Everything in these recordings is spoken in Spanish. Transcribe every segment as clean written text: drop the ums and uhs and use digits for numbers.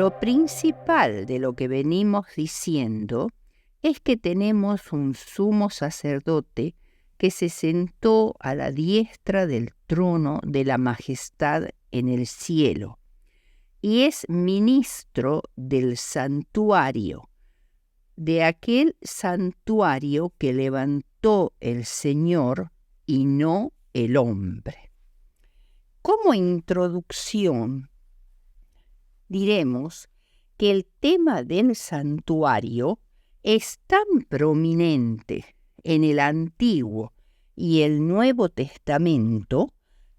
Lo principal de lo que venimos diciendo es que tenemos un sumo sacerdote que se sentó a la diestra del trono de la majestad en el cielo y es ministro del santuario, de aquel santuario que levantó el Señor y no el hombre. Como introducción, diremos que el tema del santuario es tan prominente en el Antiguo y el Nuevo Testamento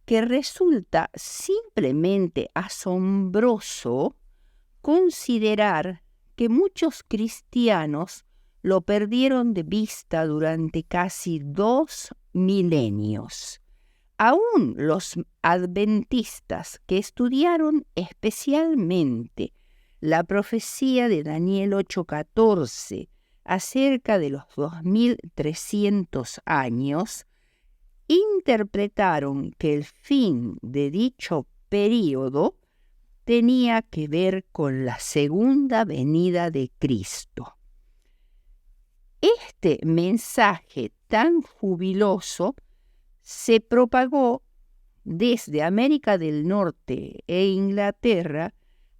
que resulta simplemente asombroso considerar que muchos cristianos lo perdieron de vista durante casi 2 milenios. Aún los adventistas que estudiaron especialmente la profecía de Daniel 8:14 acerca de los 2300 años, interpretaron que el fin de dicho período tenía que ver con la segunda venida de Cristo. Este mensaje tan jubiloso se propagó desde América del Norte e Inglaterra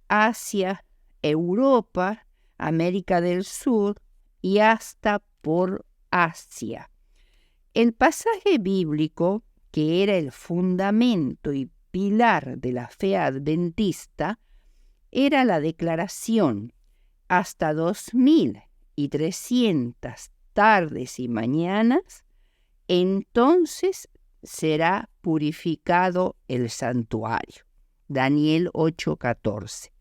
hacia Europa, América del Sur y hasta por Asia. El pasaje bíblico, que era el fundamento y pilar de la fe adventista, era la declaración: hasta 2300 tardes y mañanas, entonces será purificado el santuario. Daniel 8:14.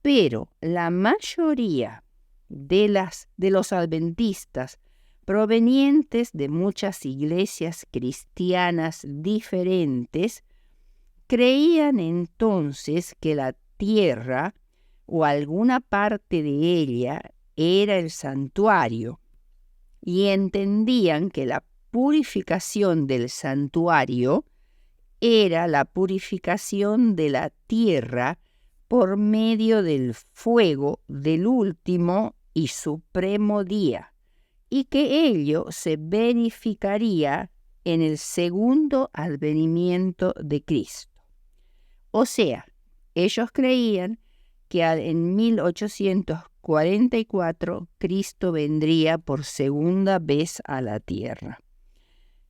Pero la mayoría de los adventistas provenientes de muchas iglesias cristianas diferentes creían entonces que la tierra o alguna parte de ella era el santuario y entendían que la purificación del santuario era la purificación de la tierra por medio del fuego del último y supremo día, y que ello se verificaría en el segundo advenimiento de Cristo. O sea, ellos creían que en 1844 Cristo vendría por segunda vez a la tierra,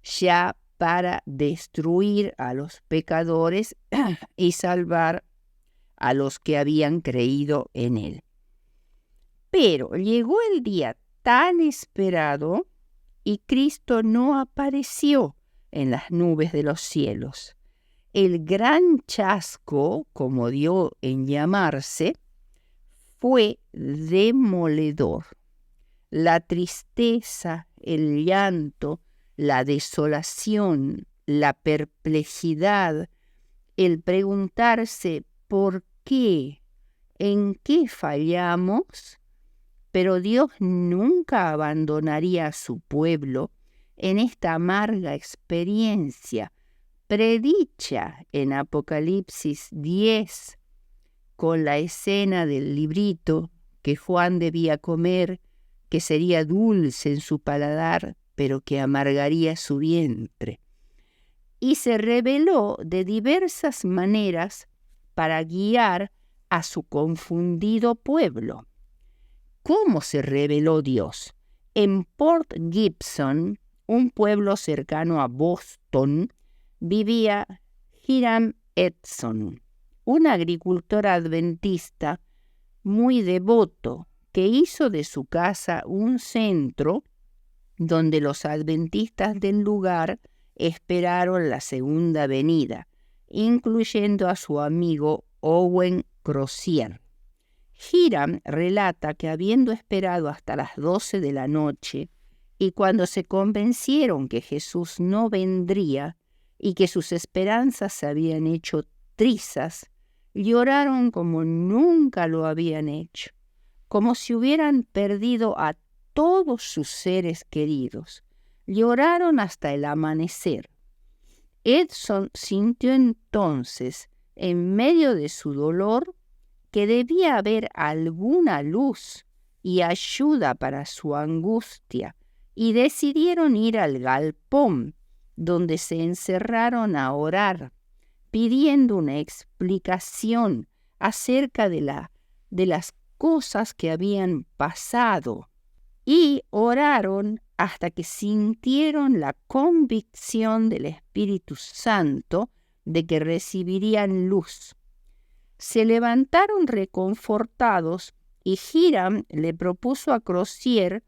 ya para destruir a los pecadores y salvar a los que habían creído en él. Pero llegó el día tan esperado y Cristo no apareció en las nubes de los cielos. El gran chasco, como dio en llamarse, fue demoledor. La tristeza, el llanto, la desolación, la perplejidad, el preguntarse por qué, en qué fallamos, pero Dios nunca abandonaría a su pueblo en esta amarga experiencia predicha en Apocalipsis 10, con la escena del librito que Juan debía comer, que sería dulce en su paladar, pero que amargaría su vientre. Y se reveló de diversas maneras para guiar a su confundido pueblo. ¿Cómo se reveló Dios? En Port Gibson, un pueblo cercano a Boston, vivía Hiram Edson, un agricultor adventista muy devoto que hizo de su casa un centro donde los adventistas del lugar esperaron la segunda venida, incluyendo a su amigo Owen Crozier. Hiram relata que habiendo esperado hasta las 12 de la noche y cuando se convencieron que Jesús no vendría y que sus esperanzas se habían hecho trizas, lloraron como nunca lo habían hecho, como si hubieran perdido a todos sus seres queridos. Lloraron hasta el amanecer. Edson sintió entonces, en medio de su dolor, que debía haber alguna luz y ayuda para su angustia, y decidieron ir al galpón, donde se encerraron a orar, pidiendo una explicación acerca de las cosas que habían pasado. Y oraron hasta que sintieron la convicción del Espíritu Santo de que recibirían luz. Se levantaron reconfortados y Hiram le propuso a Crozier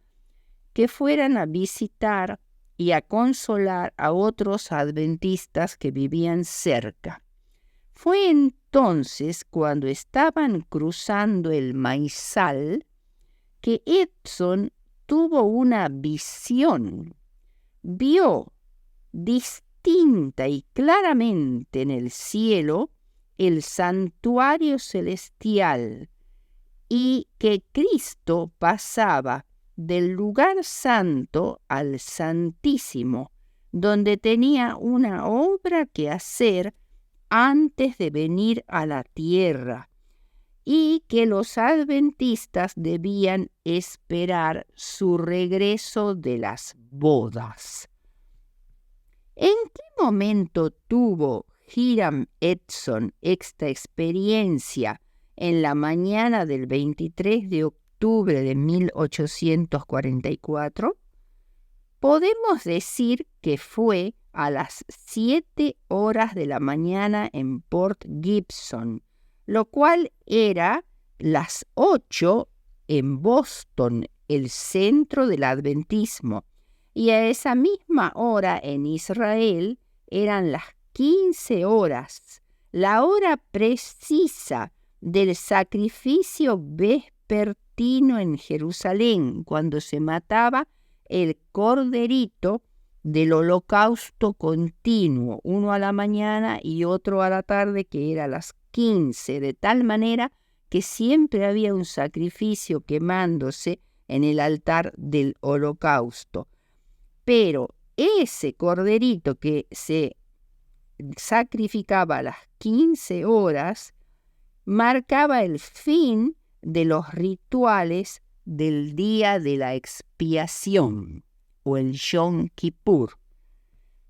que fueran a visitar y a consolar a otros adventistas que vivían cerca. Fue entonces cuando estaban cruzando el maizal que Edson tuvo una visión. Vio distinta y claramente en el cielo el santuario celestial y que Cristo pasaba del lugar santo al santísimo, donde tenía una obra que hacer antes de venir a la tierra, y que los adventistas debían esperar su regreso de las bodas. ¿En qué momento tuvo Hiram Edson esta experiencia en la mañana del 23 de octubre de 1844? Podemos decir que fue a las 7 horas de la mañana en Port Gibson, lo cual era las 8 en Boston, el centro del adventismo, y a esa misma hora en Israel eran las 15 horas, la hora precisa del sacrificio vespertino en Jerusalén, cuando se mataba el corderito del holocausto continuo, uno a la mañana y otro a la tarde, que era a las 15, de tal manera que siempre había un sacrificio quemándose en el altar del holocausto. Pero ese corderito que se sacrificaba a las 15 horas marcaba el fin de los rituales del día de la expiación, o el Yom Kippur.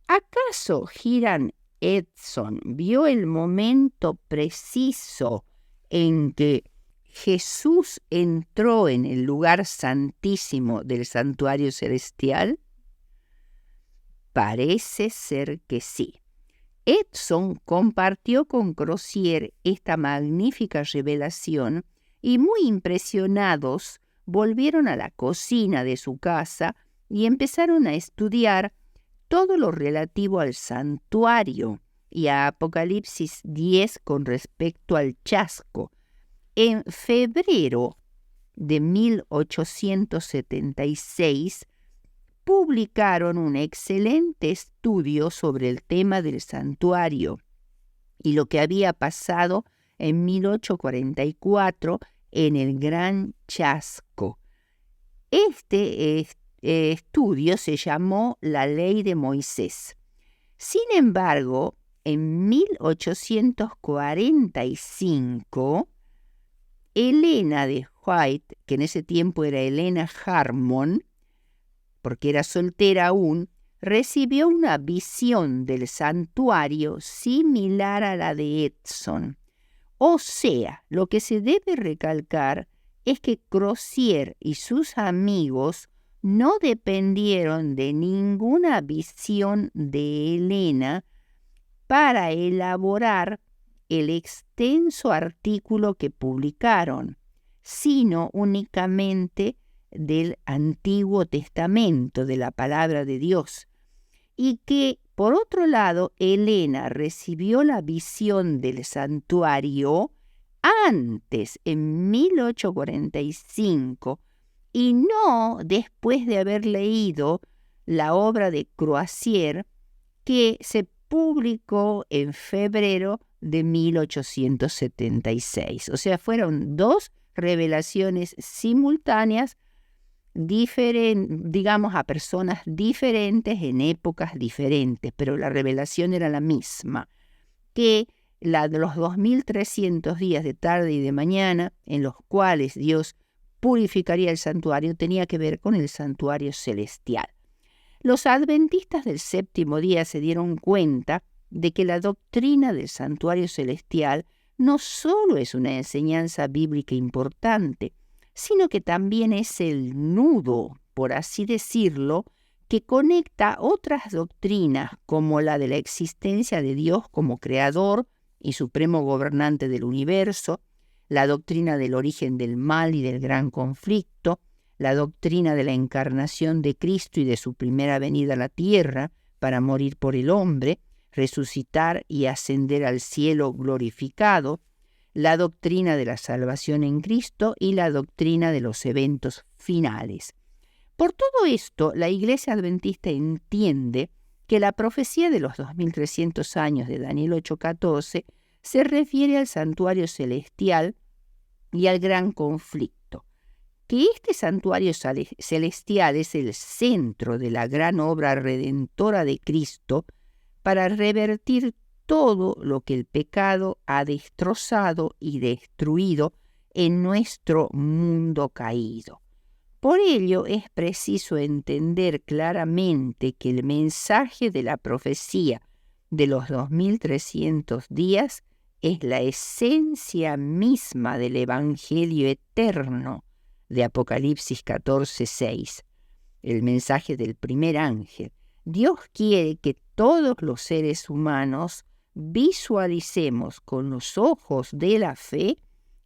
¿Acaso Hiram Edson vio el momento preciso en que Jesús entró en el lugar santísimo del santuario celestial? Parece ser que sí. Edson compartió con Crozier esta magnífica revelación y, muy impresionados, volvieron a la cocina de su casa y empezaron a estudiar todo lo relativo al santuario y a Apocalipsis 10 con respecto al chasco. En febrero de 1876 publicaron un excelente estudio sobre el tema del santuario y lo que había pasado en 1844 en el Gran Chasco. Este estudio se llamó La Ley de Moisés. Sin embargo, en 1845, Elena de White, que en ese tiempo era Elena Harmon, porque era soltera aún, recibió una visión del santuario similar a la de Edson. O sea, lo que se debe recalcar es que Crozier y sus amigos no dependieron de ninguna visión de Elena para elaborar el extenso artículo que publicaron, sino únicamente del Antiguo Testamento, de la Palabra de Dios, y que, por otro lado, Elena recibió la visión del santuario antes, en 1845, y no después de haber leído la obra de Crozier, que se publicó en febrero de 1876. O sea, fueron dos revelaciones simultáneas, digamos, a personas diferentes en épocas diferentes, pero la revelación era la misma, que la de los 2300 días de tarde y de mañana, en los cuales Dios purificaría el santuario, tenía que ver con el santuario celestial. Los adventistas del séptimo día se dieron cuenta de que la doctrina del santuario celestial no solo es una enseñanza bíblica importante, sino que también es el nudo, por así decirlo, que conecta otras doctrinas como la de la existencia de Dios como creador y supremo gobernante del universo, la doctrina del origen del mal y del gran conflicto, la doctrina de la encarnación de Cristo y de su primera venida a la tierra para morir por el hombre, resucitar y ascender al cielo glorificado, la doctrina de la salvación en Cristo y la doctrina de los eventos finales. Por todo esto, la Iglesia Adventista entiende que la profecía de los 2300 años de Daniel 8:14 se refiere al santuario celestial y al gran conflicto, que este santuario celestial es el centro de la gran obra redentora de Cristo para revertir todo lo que el pecado ha destrozado y destruido en nuestro mundo caído. Por ello es preciso entender claramente que el mensaje de la profecía de los 2300 días es la esencia misma del Evangelio eterno de Apocalipsis 14:6, el mensaje del primer ángel. Dios quiere que todos los seres humanos visualicemos con los ojos de la fe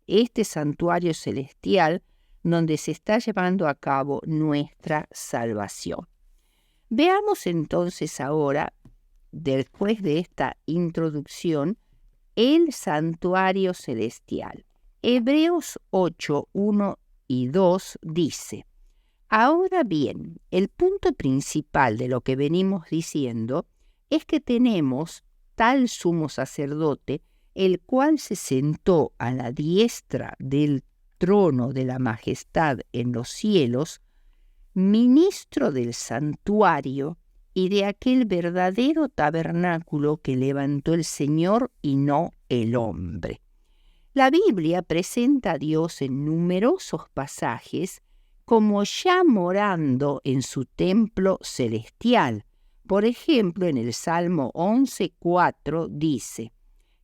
este santuario celestial donde se está llevando a cabo nuestra salvación. Veamos entonces ahora, después de esta introducción, el santuario celestial. Hebreos 8, 1 y 2 dice: Ahora bien, el punto principal de lo que venimos diciendo es que tenemos tal sumo sacerdote, el cual se sentó a la diestra del trono de la majestad en los cielos, ministro del santuario y de aquel verdadero tabernáculo que levantó el Señor y no el hombre. La Biblia presenta a Dios en numerosos pasajes como ya morando en su templo celestial. Por ejemplo, en el Salmo 11:4 dice: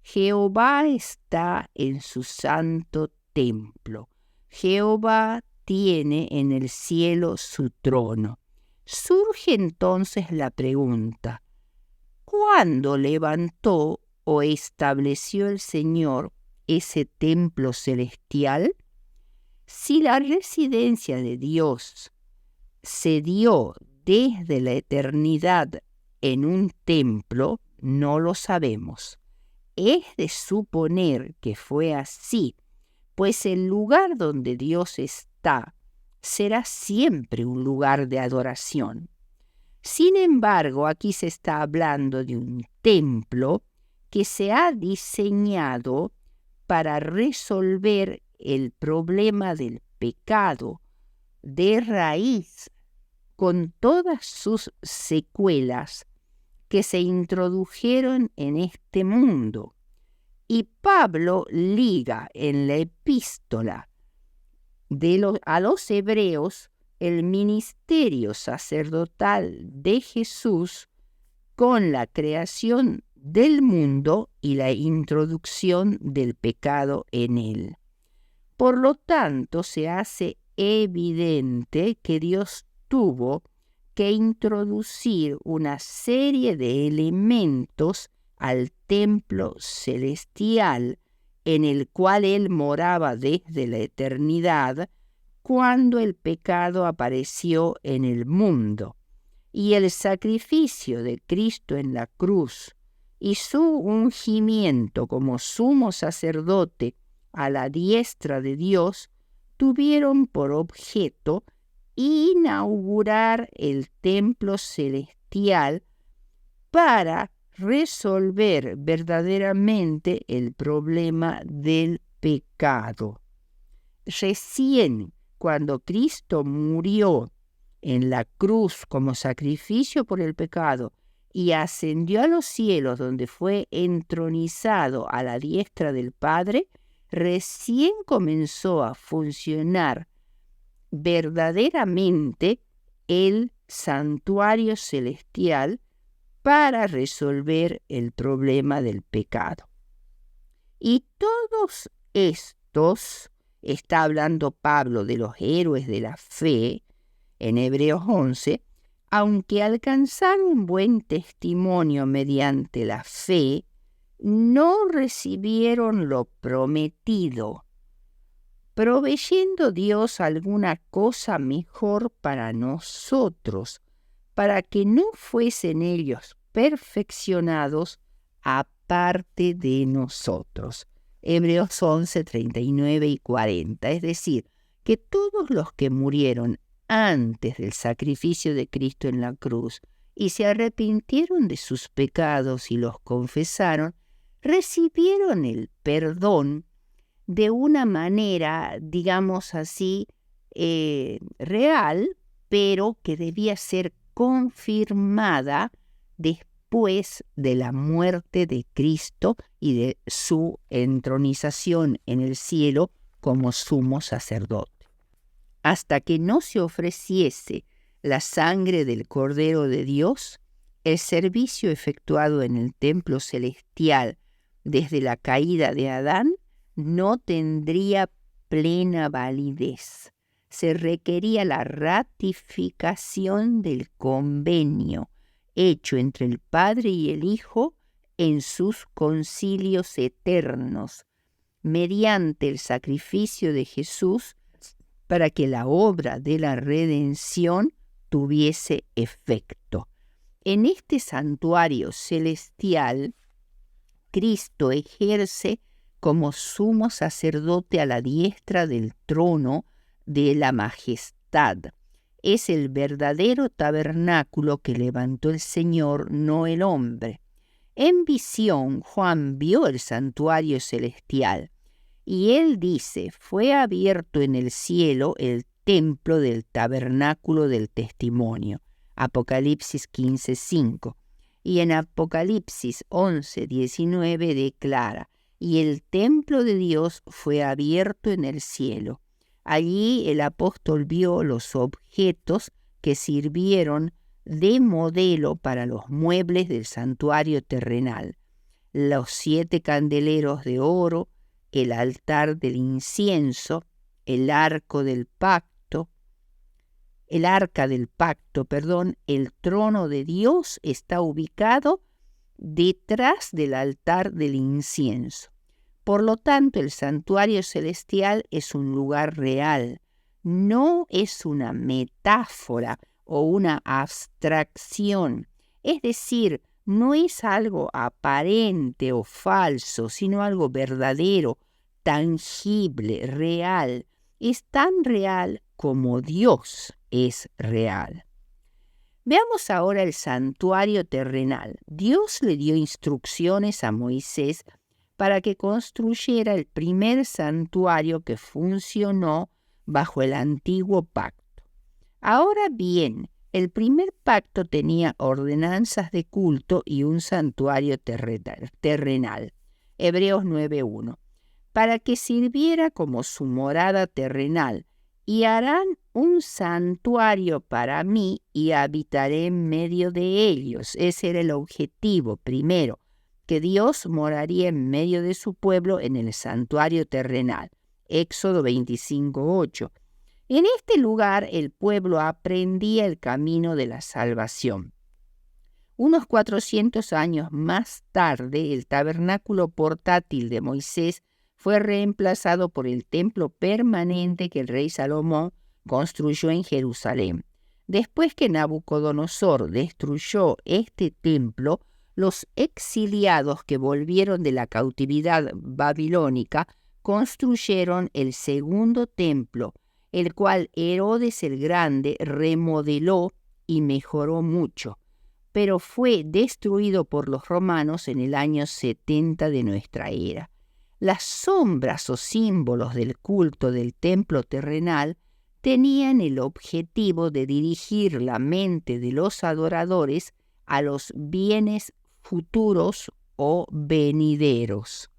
Jehová está en su santo templo. Jehová tiene en el cielo su trono. Surge entonces la pregunta: ¿cuándo levantó o estableció el Señor ese templo celestial? Si la residencia de Dios se dio desde la eternidad en un templo, no lo sabemos. Es de suponer que fue así, pues el lugar donde Dios está será siempre un lugar de adoración. Sin embargo, aquí se está hablando de un templo que se ha diseñado para resolver el problema del pecado de raíz, con todas sus secuelas que se introdujeron en este mundo. Y Pablo liga en la epístola a los hebreos el ministerio sacerdotal de Jesús con la creación del mundo y la introducción del pecado en él. Por lo tanto, se hace evidente que Dios tuvo que introducir una serie de elementos al templo celestial en el cual Él moraba desde la eternidad cuando el pecado apareció en el mundo. Y el sacrificio de Cristo en la cruz y su ungimiento como sumo sacerdote a la diestra de Dios tuvieron por objeto inaugurar el templo celestial para resolver verdaderamente el problema del pecado. Recién cuando Cristo murió en la cruz como sacrificio por el pecado y ascendió a los cielos, donde fue entronizado a la diestra del Padre, recién comenzó a funcionar verdaderamente el santuario celestial para resolver el problema del pecado. Y todos estos, está hablando Pablo de los héroes de la fe en Hebreos 11, aunque alcanzaron un buen testimonio mediante la fe, no recibieron lo prometido, proveyendo Dios alguna cosa mejor para nosotros, para que no fuesen ellos perfeccionados aparte de nosotros. Hebreos 11, 39 y 40. Es decir, que todos los que murieron antes del sacrificio de Cristo en la cruz y se arrepintieron de sus pecados y los confesaron, recibieron el perdón de una manera, digamos así, real, pero que debía ser confirmada después de la muerte de Cristo y de su entronización en el cielo como sumo sacerdote. Hasta que no se ofreciese la sangre del Cordero de Dios, el servicio efectuado en el templo celestial desde la caída de Adán no tendría plena validez. Se requería la ratificación del convenio hecho entre el Padre y el Hijo en sus concilios eternos, mediante el sacrificio de Jesús, para que la obra de la redención tuviese efecto. En este santuario celestial, Cristo ejerce como sumo sacerdote a la diestra del trono de la majestad. Es el verdadero tabernáculo que levantó el Señor, no el hombre. En visión, Juan vio el santuario celestial, y él dice, fue abierto en el cielo el templo del tabernáculo del testimonio. Apocalipsis 15:5. Y en Apocalipsis 11:19 declara, y el templo de Dios fue abierto en el cielo. Allí el apóstol vio los objetos que sirvieron de modelo para los muebles del santuario terrenal, los 7 candeleros de oro, el altar del incienso, el arca del pacto, el trono de Dios está ubicado detrás del altar del incienso. Por lo tanto, el santuario celestial es un lugar real, no es una metáfora o una abstracción. Es decir, no es algo aparente o falso, sino algo verdadero, tangible, real. Es tan real como Dios es real. Veamos ahora el santuario terrenal. Dios le dio instrucciones a Moisés para que construyera el primer santuario que funcionó bajo el antiguo pacto. Ahora bien, el primer pacto tenía ordenanzas de culto y un santuario terrenal. Hebreos 9:1. Para que sirviera como su morada terrenal, y harán un santuario para mí y habitaré en medio de ellos. Ese era el objetivo primero, que Dios moraría en medio de su pueblo en el santuario terrenal. Éxodo 25:8. En este lugar el pueblo aprendía el camino de la salvación. Unos 400 años más tarde, el tabernáculo portátil de Moisés fue reemplazado por el templo permanente que el rey Salomón construyó en Jerusalén. Después que Nabucodonosor destruyó este templo, los exiliados que volvieron de la cautividad babilónica construyeron el segundo templo, el cual Herodes el Grande remodeló y mejoró mucho, pero fue destruido por los romanos en el año 70 de nuestra era. Las sombras o símbolos del culto del templo terrenal tenían el objetivo de dirigir la mente de los adoradores a los bienes futuros o venideros.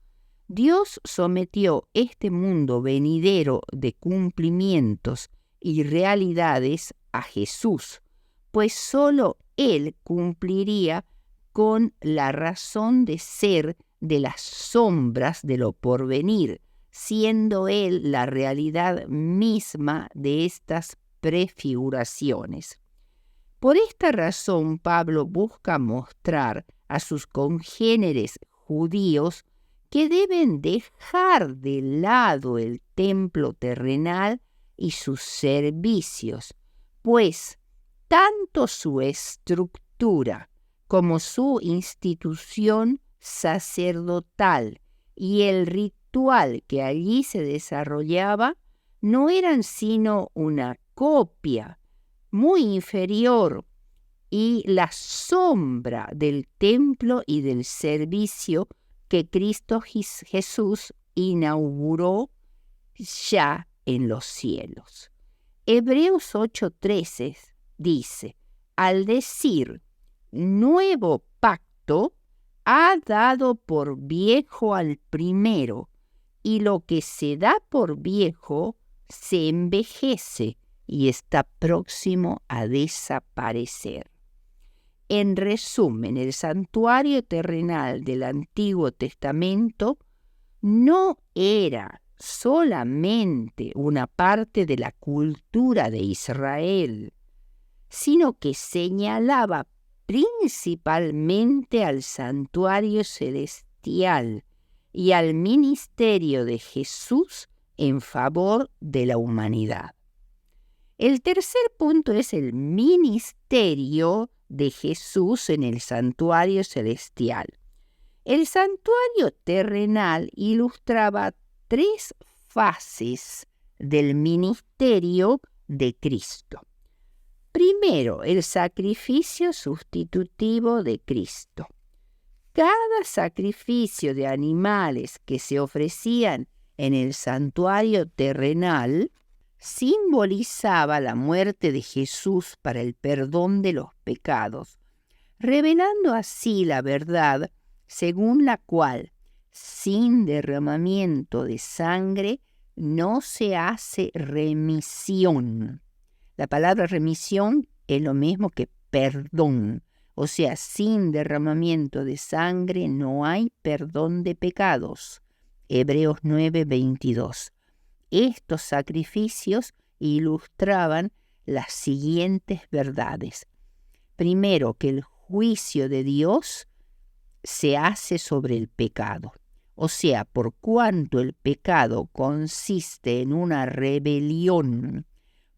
Dios sometió este mundo venidero de cumplimientos y realidades a Jesús, pues sólo Él cumpliría con la razón de ser de las sombras de lo porvenir, siendo Él la realidad misma de estas prefiguraciones. Por esta razón, Pablo busca mostrar a sus congéneres judíos que deben dejar de lado el templo terrenal y sus servicios, pues tanto su estructura como su institución sacerdotal y el ritual que allí se desarrollaba no eran sino una copia muy inferior y la sombra del templo y del servicio que Cristo Jesús inauguró ya en los cielos. Hebreos 8:13 dice, al decir nuevo pacto, ha dado por viejo al primero, y lo que se da por viejo se envejece y está próximo a desaparecer. En resumen, el santuario terrenal del Antiguo Testamento no era solamente una parte de la cultura de Israel, sino que señalaba principalmente al santuario celestial y al ministerio de Jesús en favor de la humanidad. El tercer punto es el ministerio de Jesús en el santuario celestial. El santuario terrenal ilustraba 3 fases del ministerio de Cristo. Primero, el sacrificio sustitutivo de Cristo. Cada sacrificio de animales que se ofrecían en el santuario terrenal simbolizaba la muerte de Jesús para el perdón de los pecados, revelando así la verdad según la cual, sin derramamiento de sangre, no se hace remisión. La palabra remisión es lo mismo que perdón, o sea, sin derramamiento de sangre no hay perdón de pecados. Hebreos 9:22. Estos sacrificios ilustraban las siguientes verdades. Primero, que el juicio de Dios se hace sobre el pecado. O sea, por cuanto el pecado consiste en una rebelión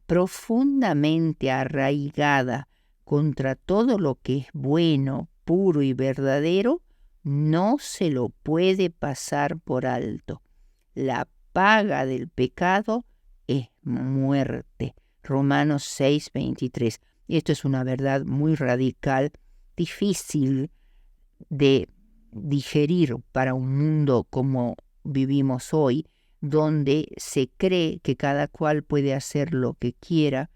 profundamente arraigada contra todo lo que es bueno, puro y verdadero, no se lo puede pasar por alto. La paga del pecado es muerte. Romanos 6:23. Esto es una verdad muy radical, difícil de digerir para un mundo como vivimos hoy, donde se cree que cada cual puede hacer lo que quiera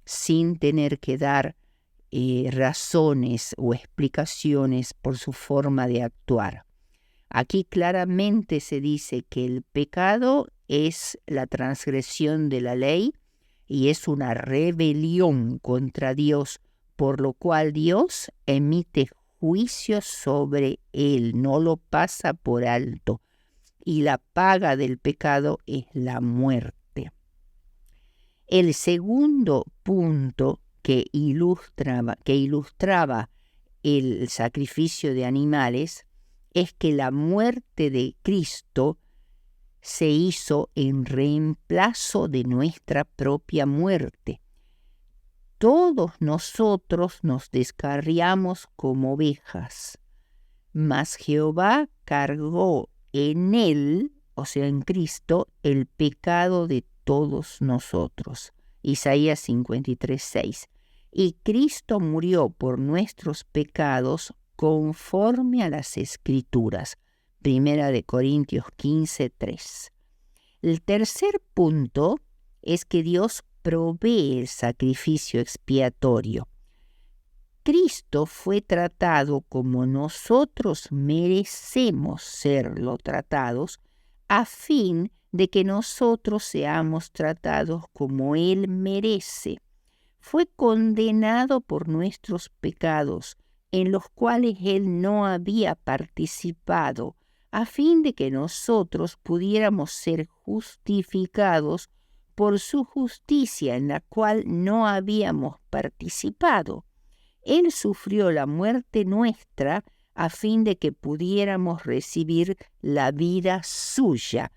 sin tener que dar razones o explicaciones por su forma de actuar. Aquí claramente se dice que el pecado es la transgresión de la ley y es una rebelión contra Dios, por lo cual Dios emite juicio sobre él, no lo pasa por alto. Y la paga del pecado es la muerte. El segundo punto que ilustraba el sacrificio de animales es que la muerte de Cristo se hizo en reemplazo de nuestra propia muerte. Todos nosotros nos descarriamos como ovejas, mas Jehová cargó en él, o sea, en Cristo, el pecado de todos nosotros. Isaías 53:6. Y Cristo murió por nuestros pecados conforme a las Escrituras. Primera de Corintios 15:3. El tercer punto es que Dios provee el sacrificio expiatorio. Cristo fue tratado como nosotros merecemos serlo tratados, a fin de que nosotros seamos tratados como Él merece. Fue condenado por nuestros pecados, en los cuales Él no había participado, a fin de que nosotros pudiéramos ser justificados por su justicia, en la cual no habíamos participado. Él sufrió la muerte nuestra a fin de que pudiéramos recibir la vida suya.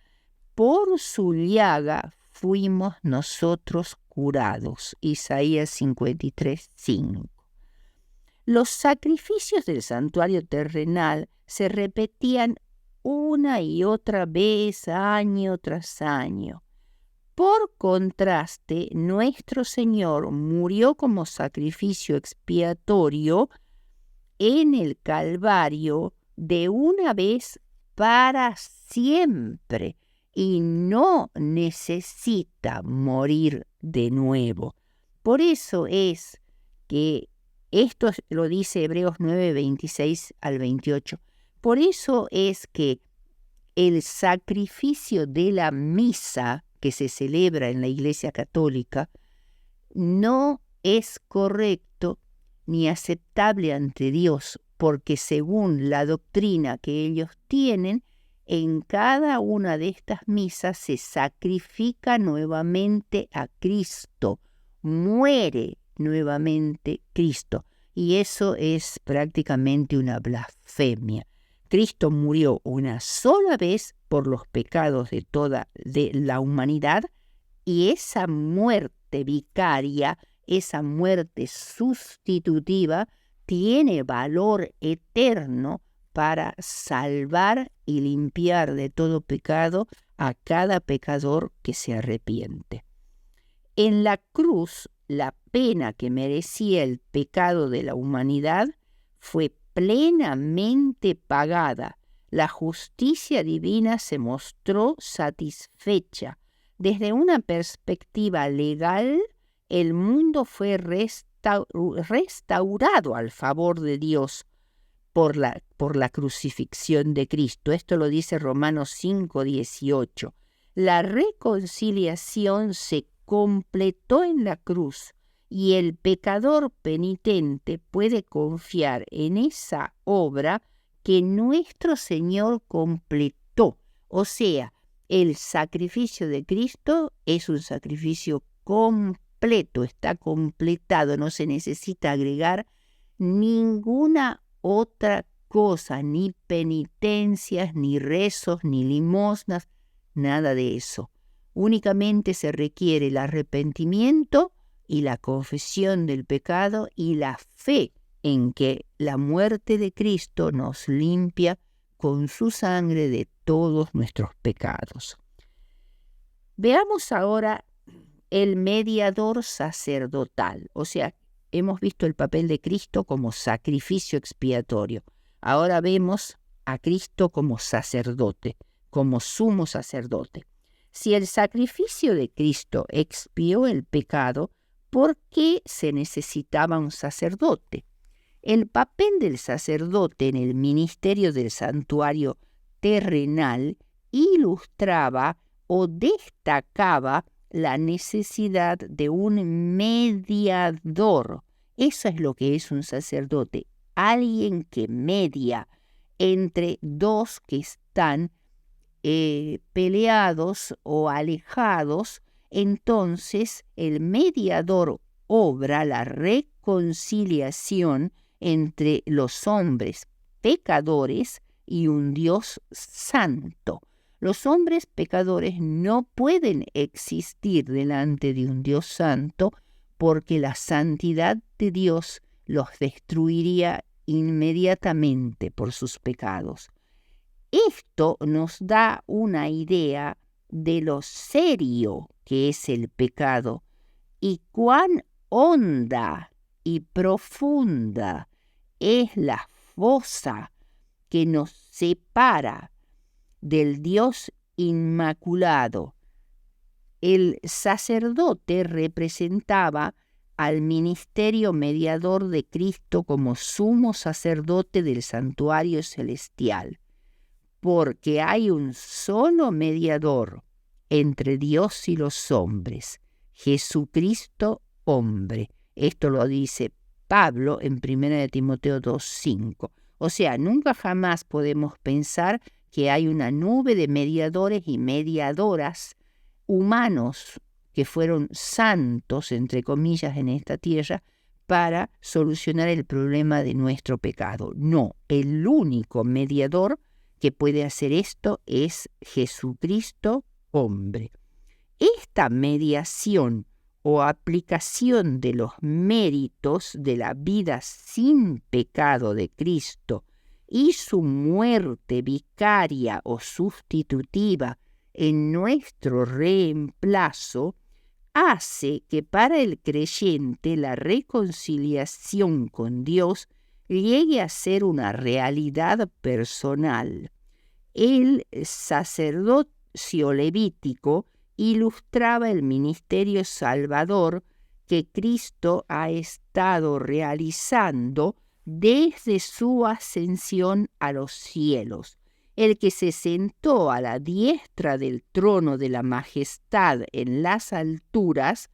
Por su llaga fuimos nosotros curados. Isaías 53:5. Los sacrificios del santuario terrenal se repetían una y otra vez, año tras año. Por contraste, nuestro Señor murió como sacrificio expiatorio en el Calvario de una vez para siempre y no necesita morir de nuevo. Por eso es que esto lo dice Hebreos 9, 26 al 28. Por eso es que el sacrificio de la misa que se celebra en la Iglesia Católica no es correcto ni aceptable ante Dios, porque según la doctrina que ellos tienen, en cada una de estas misas se sacrifica nuevamente a Cristo, muere nuevamente Cristo, y eso es prácticamente una blasfemia. Cristo murió una sola vez por los pecados de toda la humanidad, y esa muerte vicaria, esa muerte sustitutiva, tiene valor eterno para salvar y limpiar de todo pecado a cada pecador que se arrepiente. En la cruz, la pena que merecía el pecado de la humanidad fue plenamente pagada. La justicia divina se mostró satisfecha. Desde una perspectiva legal, el mundo fue restaurado al favor de Dios por la crucifixión de Cristo. Esto lo dice Romanos 5:18. La reconciliación se completó en la cruz y el pecador penitente puede confiar en esa obra que nuestro Señor completó. O sea, el sacrificio de Cristo es un sacrificio completo, está completado, no se necesita agregar ninguna otra cosa, ni penitencias, ni rezos, ni limosnas, nada de eso. Únicamente se requiere el arrepentimiento y la confesión del pecado y la fe en que la muerte de Cristo nos limpia con su sangre de todos nuestros pecados. Veamos ahora el mediador sacerdotal, o sea, hemos visto el papel de Cristo como sacrificio expiatorio. Ahora vemos a Cristo como sacerdote, como sumo sacerdote. Si el sacrificio de Cristo expió el pecado, ¿por qué se necesitaba un sacerdote? El papel del sacerdote en el ministerio del santuario terrenal ilustraba o destacaba la necesidad de un mediador. Eso es lo que es un sacerdote, alguien que media entre dos que están peleados o alejados. Entonces el mediador obra la reconciliación entre los hombres pecadores y un Dios santo. Los hombres pecadores no pueden existir delante de un Dios santo porque la santidad de Dios los destruiría inmediatamente por sus pecados. Esto nos da una idea de lo serio que es el pecado y cuán honda y profunda es la fosa que nos separa del Dios inmaculado. El sacerdote representaba al ministerio mediador de Cristo como sumo sacerdote del santuario celestial, porque hay un solo mediador entre Dios y los hombres, Jesucristo hombre. Esto lo dice Pablo en 1 Timoteo 2:5. O sea, nunca jamás podemos pensar que hay una nube de mediadores y mediadoras humanos que fueron santos, entre comillas, en esta tierra, para solucionar el problema de nuestro pecado. No, el único mediador que puede hacer esto es Jesucristo hombre. Esta mediación o aplicación de los méritos de la vida sin pecado de Cristo y su muerte vicaria o sustitutiva en nuestro reemplazo hace que para el creyente la reconciliación con Dios llegue a ser una realidad personal. El sacerdocio levítico ilustraba el ministerio salvador que Cristo ha estado realizando desde su ascensión a los cielos. El que se sentó a la diestra del trono de la majestad en las alturas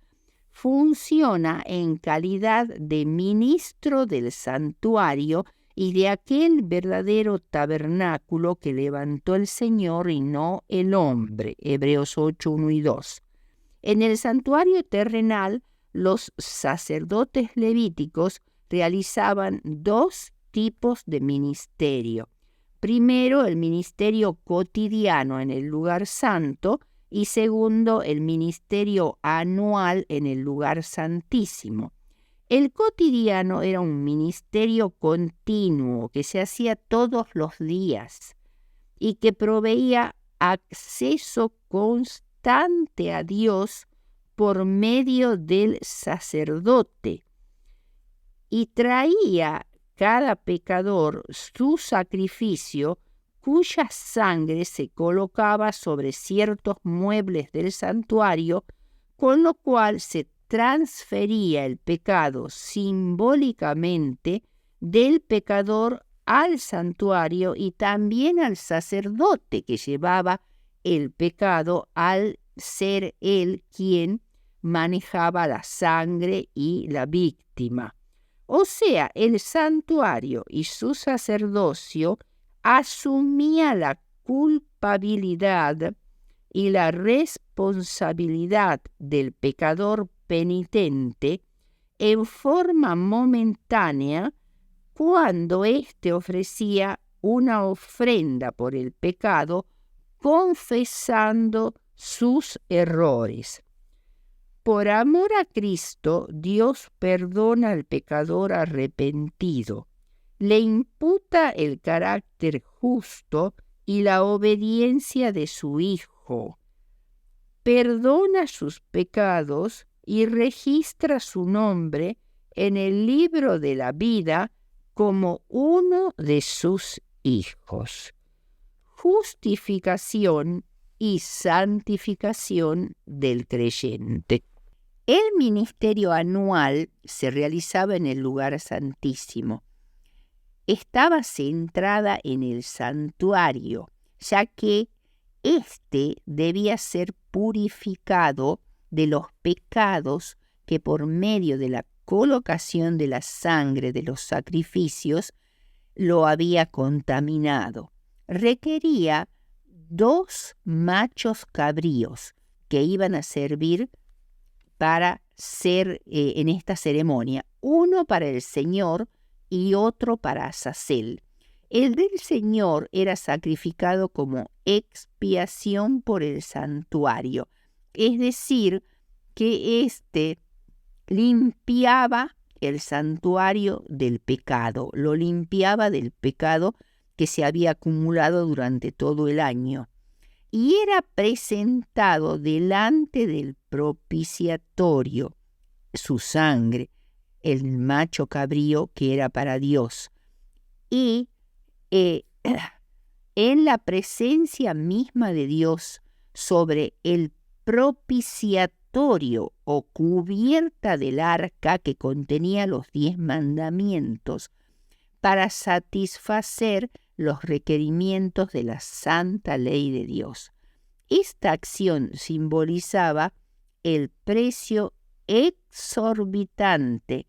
funciona en calidad de ministro del santuario y de aquel verdadero tabernáculo que levantó el Señor y no el hombre. Hebreos 8, 1 y 2. En el santuario terrenal, los sacerdotes levíticos realizaban dos tipos de ministerio. Primero, el ministerio cotidiano en el lugar santo y segundo, el ministerio anual en el lugar santísimo. El cotidiano era un ministerio continuo que se hacía todos los días y que proveía acceso constante a Dios por medio del sacerdote y traía cada pecador su sacrificio, cuya sangre se colocaba sobre ciertos muebles del santuario, con lo cual se transfería el pecado simbólicamente del pecador al santuario y también al sacerdote que llevaba el pecado al ser él quien manejaba la sangre y la víctima. O sea, el santuario y su sacerdocio asumía la culpabilidad y la responsabilidad del pecador penitente en forma momentánea cuando éste ofrecía una ofrenda por el pecado, confesando sus errores. Por amor a Cristo, Dios perdona al pecador arrepentido, le imputa el carácter justo y la obediencia de su Hijo, perdona sus pecados y registra su nombre en el libro de la vida como uno de sus hijos. Justificación y santificación del creyente. El ministerio anual se realizaba en el lugar santísimo. Estaba centrada en el santuario, ya que éste debía ser purificado de los pecados que por medio de la colocación de la sangre de los sacrificios lo había contaminado. Requería 2 machos cabríos que iban a servir para ser en esta ceremonia, uno para el Señor y otro para Azazel. El del Señor era sacrificado como expiación por el santuario, es decir, que éste limpiaba el santuario del pecado, lo limpiaba del pecado que se había acumulado durante todo el año, y era presentado delante del propiciatorio, su sangre, el macho cabrío que era para Dios, y en la presencia misma de Dios sobre el propiciatorio propiciatorio o cubierta del arca que contenía los 10 mandamientos para satisfacer los requerimientos de la santa ley de Dios. Esta acción simbolizaba el precio exorbitante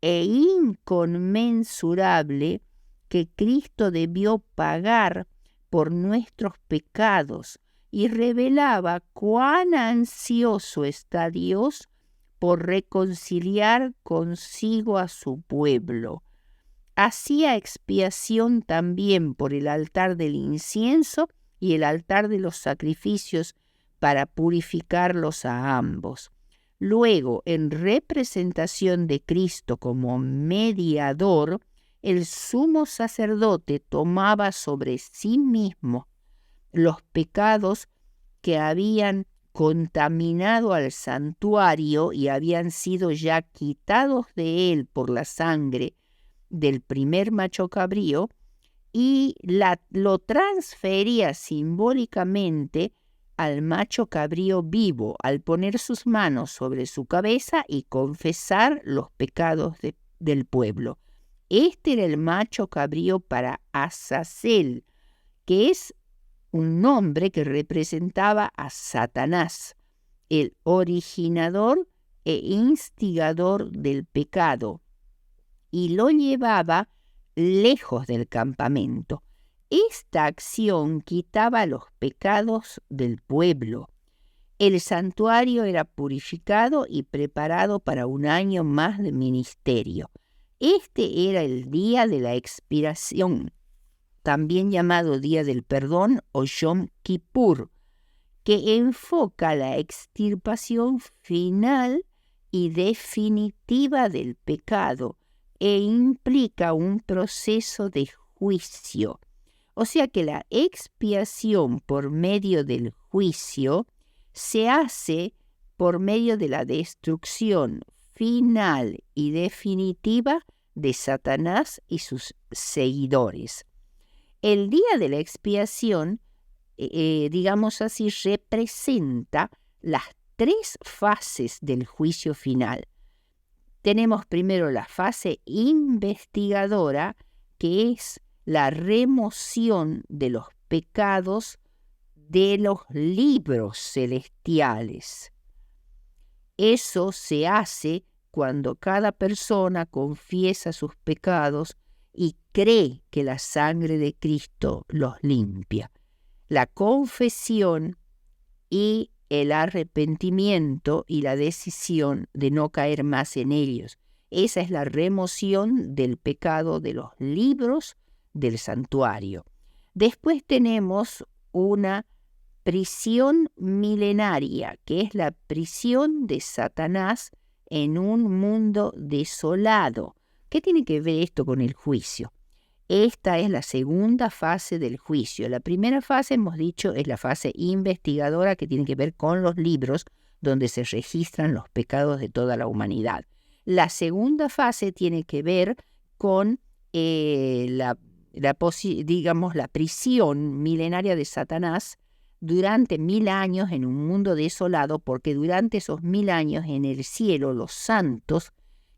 e inconmensurable que Cristo debió pagar por nuestros pecados y revelaba cuán ansioso está Dios por reconciliar consigo a su pueblo. Hacía expiación también por el altar del incienso y el altar de los sacrificios para purificarlos a ambos. Luego, en representación de Cristo como mediador, el sumo sacerdote tomaba sobre sí mismo los pecados que habían contaminado al santuario y habían sido ya quitados de él por la sangre del primer macho cabrío, y lo transfería simbólicamente al macho cabrío vivo al poner sus manos sobre su cabeza y confesar los pecados del pueblo. Este era el macho cabrío para Azazel, que es un nombre que representaba a Satanás, el originador e instigador del pecado, y lo llevaba lejos del campamento. Esta acción quitaba los pecados del pueblo. El santuario era purificado y preparado para un año más de ministerio. Este era el día de la expiación, también llamado Día del Perdón o Yom Kippur, que enfoca la extirpación final y definitiva del pecado e implica un proceso de juicio. O sea que la expiación por medio del juicio se hace por medio de la destrucción final y definitiva de Satanás y sus seguidores. El día de la expiación, digamos así, representa las 3 fases del juicio final. Tenemos primero la fase investigadora, que es la remoción de los pecados de los libros celestiales. Eso se hace cuando cada persona confiesa sus pecados y cree que la sangre de Cristo los limpia. La confesión y el arrepentimiento y la decisión de no caer más en ellos. Esa es la remoción del pecado de los libros del santuario. Después tenemos una prisión milenaria, que es la prisión de Satanás en un mundo desolado. ¿Qué tiene que ver esto con el juicio? Esta es la segunda fase del juicio. La primera fase, hemos dicho, es la fase investigadora, que tiene que ver con los libros donde se registran los pecados de toda la humanidad. La segunda fase tiene que ver con la prisión milenaria de Satanás durante 1000 años en un mundo desolado, porque durante esos 1000 años en el cielo los santos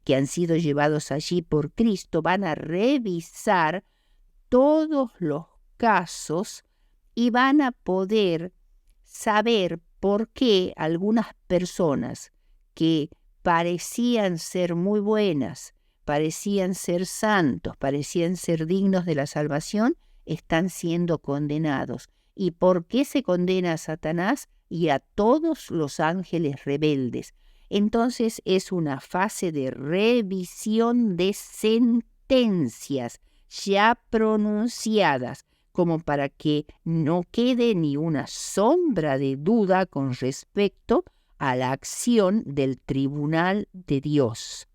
que han sido llevados allí por Cristo van a revisar todos los casos y van a poder saber por qué algunas personas que parecían ser muy buenas, parecían ser santos, parecían ser dignos de la salvación, están siendo condenados. ¿Y por qué se condena a Satanás y a todos los ángeles rebeldes? Entonces es una fase de revisión de sentencias ya pronunciadas, como para que no quede ni una sombra de duda con respecto a la acción del tribunal de Dios.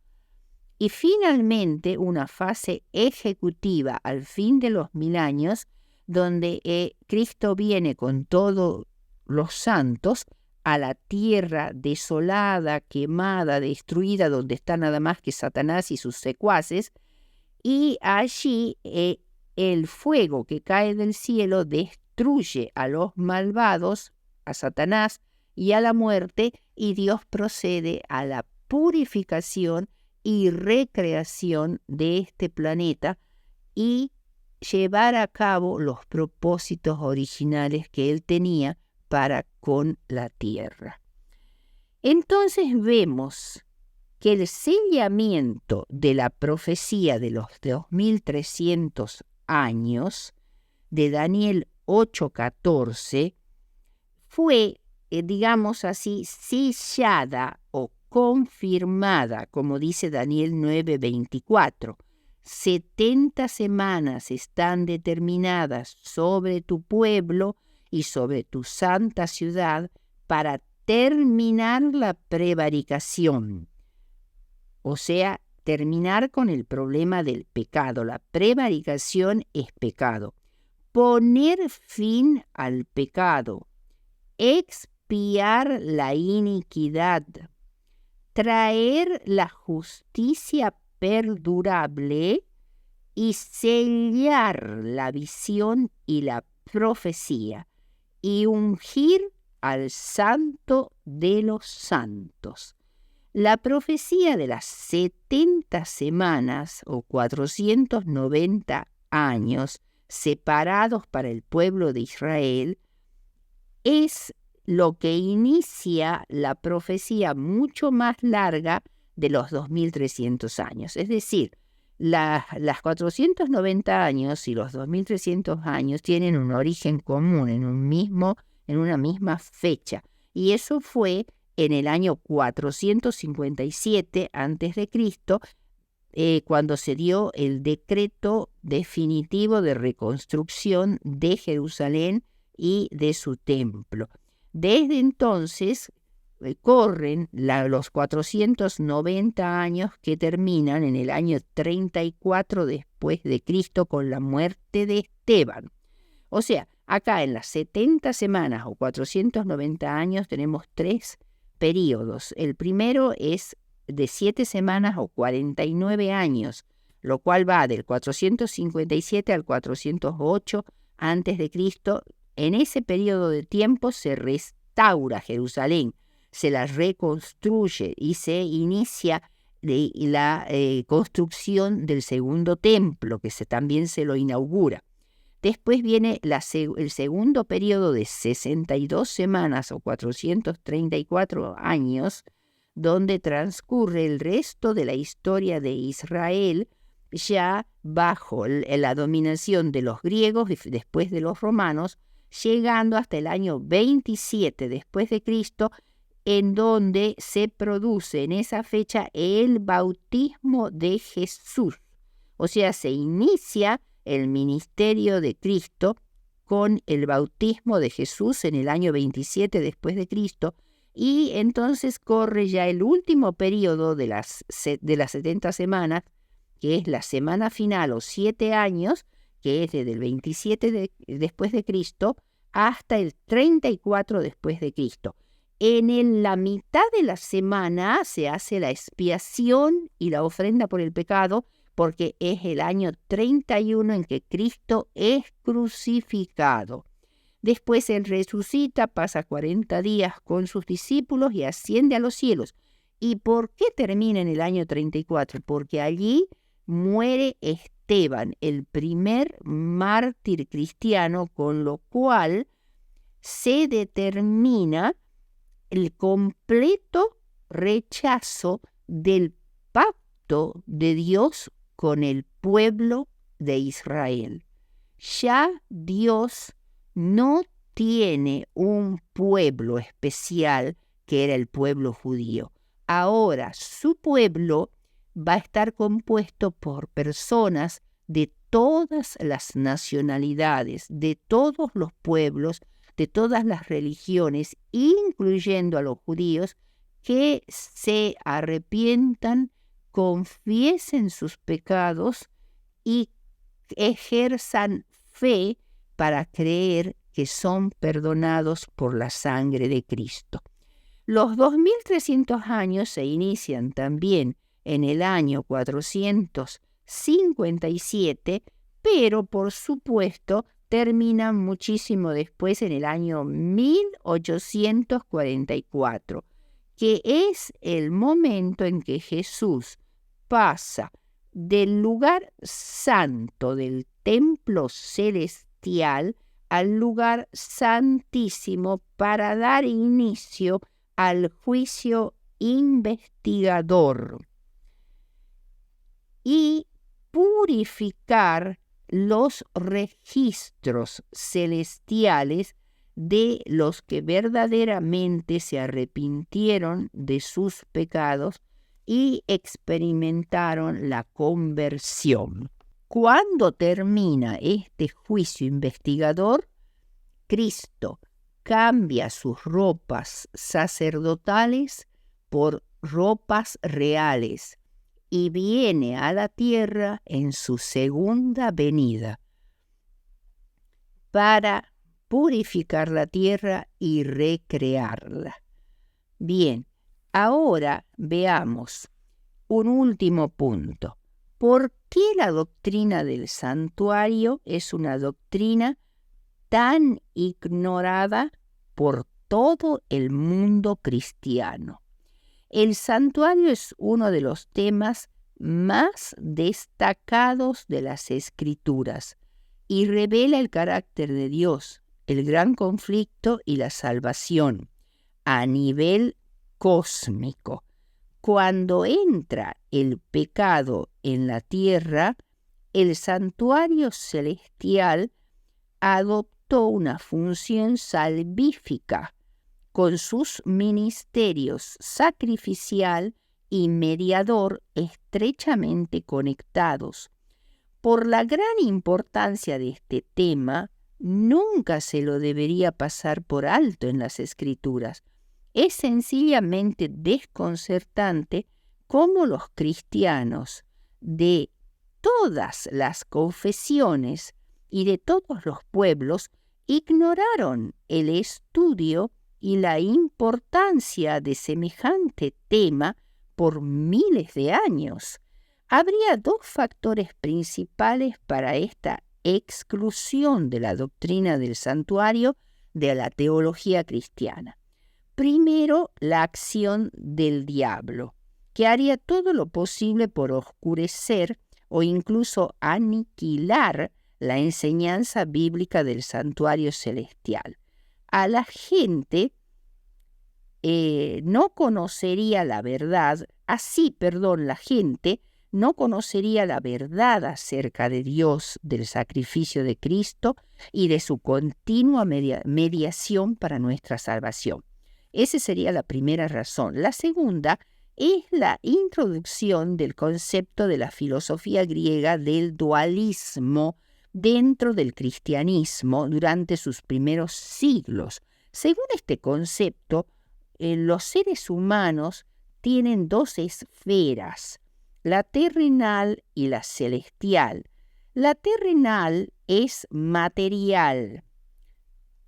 Y finalmente una fase ejecutiva al fin de los 1000 años, donde Cristo viene con todos los santos a la tierra desolada, quemada, destruida, donde está nada más que Satanás y sus secuaces, y allí el fuego que cae del cielo destruye a los malvados, a Satanás y a la muerte, y Dios procede a la purificación y recreación de este planeta y llevar a cabo los propósitos originales que Él tenía para con la tierra. Entonces vemos que el sellamiento de la profecía de los 2300 años de Daniel 8:14 fue, digamos así, sellada o confirmada, como dice Daniel 9:24. 70 semanas están determinadas sobre tu pueblo y sobre tu santa ciudad para terminar la prevaricación. O sea, terminar con el problema del pecado. La prevaricación es pecado. Poner fin al pecado. Expiar la iniquidad. Traer la justicia perdurable y sellar la visión y la profecía y ungir al santo de los santos. La profecía de las 70 semanas o 490 años separados para el pueblo de Israel es lo que inicia la profecía mucho más larga de los 2300 años. Es decir, las 490 años y los 2300 años tienen un origen común en una misma fecha. Y eso fue en el año 457 a.C., cuando se dio el decreto definitivo de reconstrucción de Jerusalén y de su templo. Desde entonces corren los 490 años que terminan en el año 34 después de Cristo con la muerte de Esteban. O sea, acá en las 70 semanas o 490 años tenemos 3 periodos. El primero es de 7 semanas o 49 años, lo cual va del 457 al 408 antes de Cristo. En ese periodo de tiempo se restaura Jerusalén, se la reconstruye y se inicia la construcción del segundo templo, que también se lo inaugura. Después viene el segundo periodo de 62 semanas o 434 años, donde transcurre el resto de la historia de Israel, ya bajo la dominación de los griegos y después de los romanos, llegando hasta el año 27 después de Cristo, en donde se produce en esa fecha el bautismo de Jesús. O sea, se inicia el ministerio de Cristo con el bautismo de Jesús en el año 27 después de Cristo, y entonces corre ya el último periodo de las 70 semanas, que es la semana final o 7 años, que es desde el 27 después de Cristo hasta el 34 después de Cristo. En la mitad de la semana se hace la expiación y la ofrenda por el pecado, porque es el año 31 en que Cristo es crucificado. Después Él resucita, pasa 40 días con sus discípulos y asciende a los cielos. ¿Y por qué termina en el año 34? Porque allí muere Esteban, el primer mártir cristiano, con lo cual se determina el completo rechazo del pacto de Dios con el pueblo de Israel. Ya Dios no tiene un pueblo especial que era el pueblo judío. Ahora su pueblo va a estar compuesto por personas de todas las nacionalidades, de todos los pueblos, de todas las religiones, incluyendo a los judíos, que se arrepientan, confiesen sus pecados y ejerzan fe para creer que son perdonados por la sangre de Cristo. Los 2300 años se inician también en el año 457, pero por supuesto terminan muchísimo después, en el año 1844. que es el momento en que Jesús pasa del lugar santo del templo celestial al lugar santísimo para dar inicio al juicio investigador y purificar los registros celestiales de los que verdaderamente se arrepintieron de sus pecados y experimentaron la conversión. Cuando termina este juicio investigador, Cristo cambia sus ropas sacerdotales por ropas reales y viene a la tierra en su segunda venida para purificar la tierra y recrearla. Bien, ahora veamos un último punto. ¿Por qué la doctrina del santuario es una doctrina tan ignorada por todo el mundo cristiano? El santuario es uno de los temas más destacados de las Escrituras y revela el carácter de Dios, el gran conflicto y la salvación a nivel cósmico. Cuando entra el pecado en la tierra, el santuario celestial adoptó una función salvífica con sus ministerios sacrificial y mediador estrechamente conectados. Por la gran importancia de este tema, nunca se lo debería pasar por alto en las Escrituras. Es sencillamente desconcertante cómo los cristianos de todas las confesiones y de todos los pueblos ignoraron el estudio y la importancia de semejante tema por miles de años. Habría dos factores principales para esta exclusión de la doctrina del santuario de la teología cristiana. Primero, la acción del diablo, que haría todo lo posible por oscurecer o incluso aniquilar la enseñanza bíblica del santuario celestial. La gente no conocería la verdad acerca de Dios, del sacrificio de Cristo y de su continua mediación para nuestra salvación. Esa sería la primera razón. La segunda es la introducción del concepto de la filosofía griega del dualismo dentro del cristianismo durante sus primeros siglos. Según este concepto, los seres humanos tienen dos esferas, la terrenal y la celestial. La terrenal es material,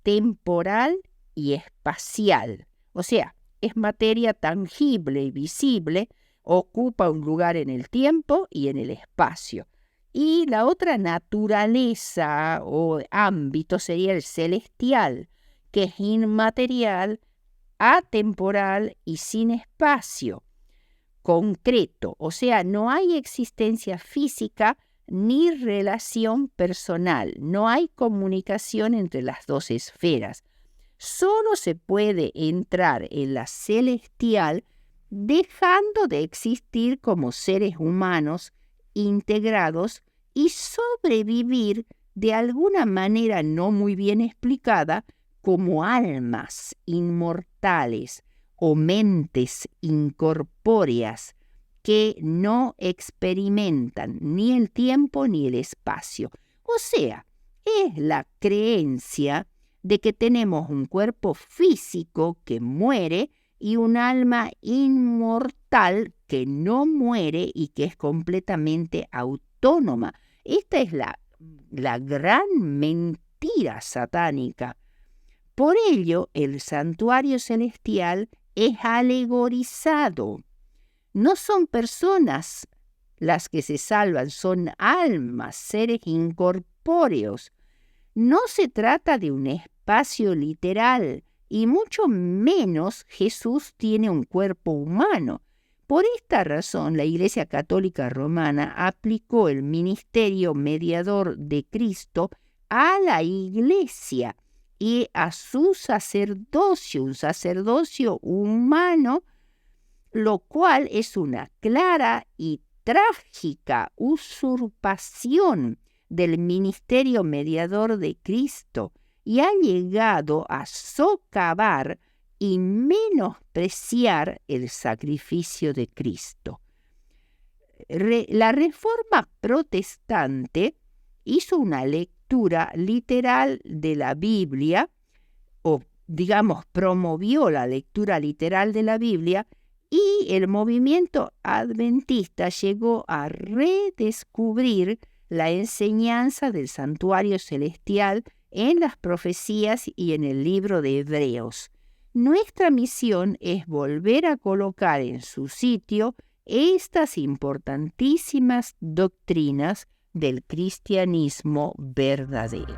temporal y espacial. O sea, es materia tangible y visible, ocupa un lugar en el tiempo y en el espacio. Y la otra naturaleza o ámbito sería el celestial, que es inmaterial, atemporal y sin espacio concreto. O sea, no hay existencia física ni relación personal, no hay comunicación entre las dos esferas. Solo se puede entrar en la celestial dejando de existir como seres humanos integrados y sobrevivir de alguna manera no muy bien explicada como almas inmortales o mentes incorpóreas que no experimentan ni el tiempo ni el espacio. O sea, es la creencia de que tenemos un cuerpo físico que muere y un alma inmortal que no muere y que es completamente autónoma. Esta es la gran mentira satánica. Por ello, el santuario celestial es alegorizado. No son personas las que se salvan, son almas, seres incorpóreos. No se trata de un espacio literal y mucho menos Jesús tiene un cuerpo humano. Por esta razón, la Iglesia Católica Romana aplicó el ministerio mediador de Cristo a la Iglesia y a su sacerdocio, un sacerdocio humano, lo cual es una clara y trágica usurpación del ministerio mediador de Cristo y ha llegado a socavar y menospreciar el sacrificio de Cristo. La Reforma Protestante hizo una lectura literal de la Biblia, o digamos, promovió la lectura literal de la Biblia, y el movimiento adventista llegó a redescubrir la enseñanza del santuario celestial en las profecías y en el libro de Hebreos. Nuestra misión es volver a colocar en su sitio estas importantísimas doctrinas del cristianismo verdadero.